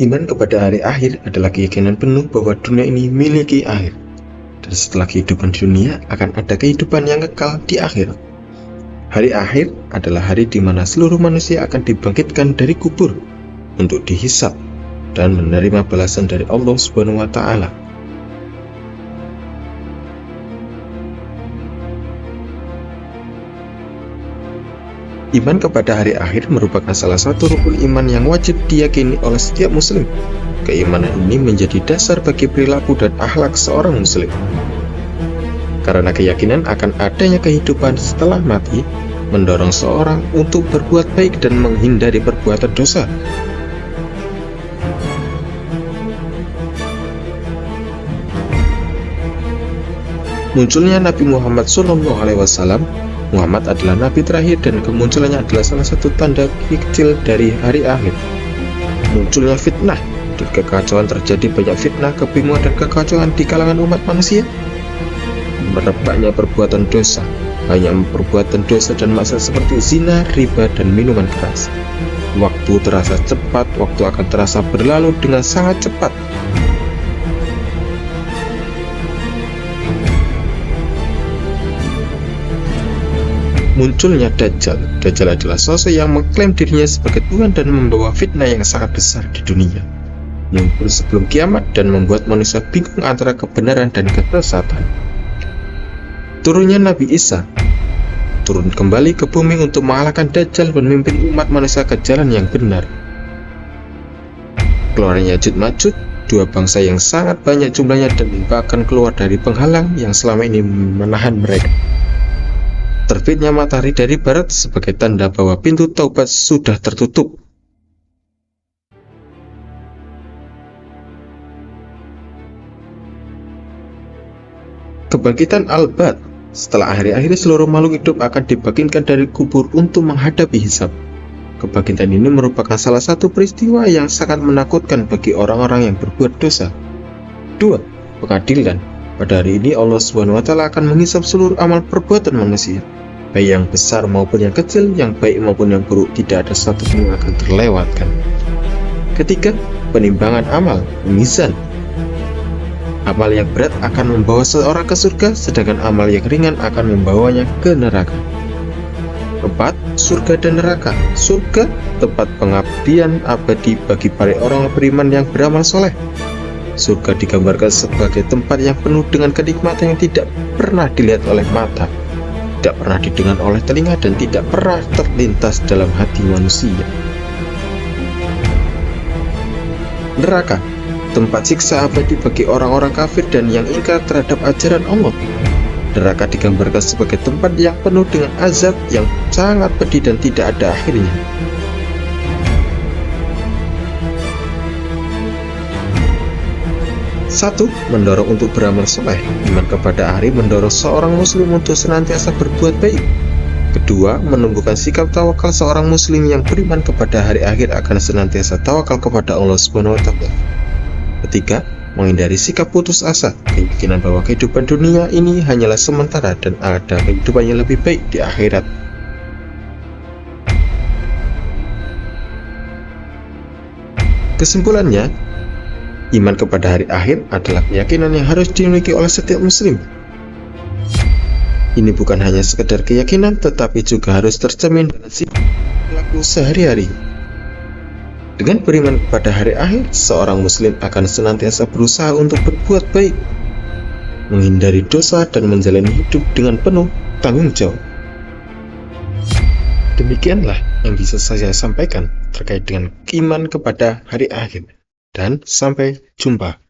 Iman kepada hari akhir adalah keyakinan penuh bahwa dunia ini memiliki akhir, dan setelah kehidupan di dunia akan ada kehidupan yang kekal di akhirat. Hari akhir adalah hari di mana seluruh manusia akan dibangkitkan dari kubur untuk dihisab dan menerima balasan dari Allah Subhanahu wa Ta'ala. Iman kepada hari akhir merupakan salah satu rukun iman yang wajib diyakini oleh setiap muslim. Keimanan ini menjadi dasar bagi perilaku dan akhlak seorang muslim. Karena keyakinan akan adanya kehidupan setelah mati, mendorong seorang untuk berbuat baik dan menghindari perbuatan dosa. Munculnya Nabi Muhammad SAW. Muhammad adalah nabi terakhir dan kemunculannya adalah salah satu tanda kecil dari hari akhir. Munculnya fitnah dan kekacauan, terjadi banyak fitnah, kebingungan dan kekacauan di kalangan umat manusia. Merebaknya perbuatan dosa, banyak perbuatan dosa dan maksiat seperti zina, riba dan minuman keras. Waktu terasa cepat, waktu akan terasa berlalu dengan sangat cepat. Munculnya Dajjal. Dajjal adalah sosok yang mengklaim dirinya sebagai Tuhan dan membawa fitnah yang sangat besar di dunia. Muncul sebelum kiamat dan membuat manusia bingung antara kebenaran dan kesesatan. Turunnya Nabi Isa turun kembali ke bumi untuk mengalahkan Dajjal dan memimpin umat manusia ke jalan yang benar. Keluarnya Ya'juj Ma'juj, dua bangsa yang sangat banyak jumlahnya dan bahkan keluar dari penghalang yang selama ini menahan mereka. Terbitnya matahari dari barat sebagai tanda bahwa pintu taubat sudah tertutup. Kebangkitan Al-Ba'ts. Setelah hari akhir, seluruh makhluk hidup akan dibangkitkan dari kubur untuk menghadapi hisab. Kebangkitan ini merupakan salah satu peristiwa yang sangat menakutkan bagi orang-orang yang berbuat dosa. 2. Pengadilan. Pada hari ini Allah Subhanahu wa Ta'ala akan menghisab seluruh amal perbuatan manusia, baik yang besar maupun yang kecil, yang baik maupun yang buruk. Tidak ada satu pun yang akan terlewatkan. Ketiga, penimbangan amal, mizan. Amal yang berat akan membawa seorang ke surga, sedangkan amal yang ringan akan membawanya ke neraka. 4. Surga dan neraka. Surga, tempat pengabdian abadi bagi para orang beriman yang beramal soleh. Surga digambarkan sebagai tempat yang penuh dengan kenikmatan yang tidak pernah dilihat oleh mata, tidak pernah didengar oleh telinga, dan tidak pernah terlintas dalam hati manusia. Neraka, tempat siksa abadi bagi orang-orang kafir dan yang ingkar terhadap ajaran Allah. Neraka digambarkan sebagai tempat yang penuh dengan azab yang sangat pedih dan tidak ada akhirnya. Satu, mendorong untuk beramal soleh. Iman kepada akhir mendorong seorang muslim untuk senantiasa berbuat baik. Kedua, menumbuhkan sikap tawakal. Seorang muslim yang beriman kepada hari akhir akan senantiasa tawakal kepada Allah Subhanahu wa Ta'ala. Ketiga, menghindari sikap putus asa. Keyakinan bahwa kehidupan dunia ini hanyalah sementara dan ada kehidupan yang lebih baik di akhirat. Kesimpulannya, iman kepada hari akhir adalah keyakinan yang harus dimiliki oleh setiap muslim. Ini bukan hanya sekedar keyakinan, tetapi juga harus tercermin dalam sikap perilaku sehari-hari. Dengan beriman kepada hari akhir, seorang muslim akan senantiasa berusaha untuk berbuat baik, menghindari dosa, dan menjalani hidup dengan penuh tanggung jawab. Demikianlah yang bisa saya sampaikan terkait dengan iman kepada hari akhir. Dan sampai jumpa.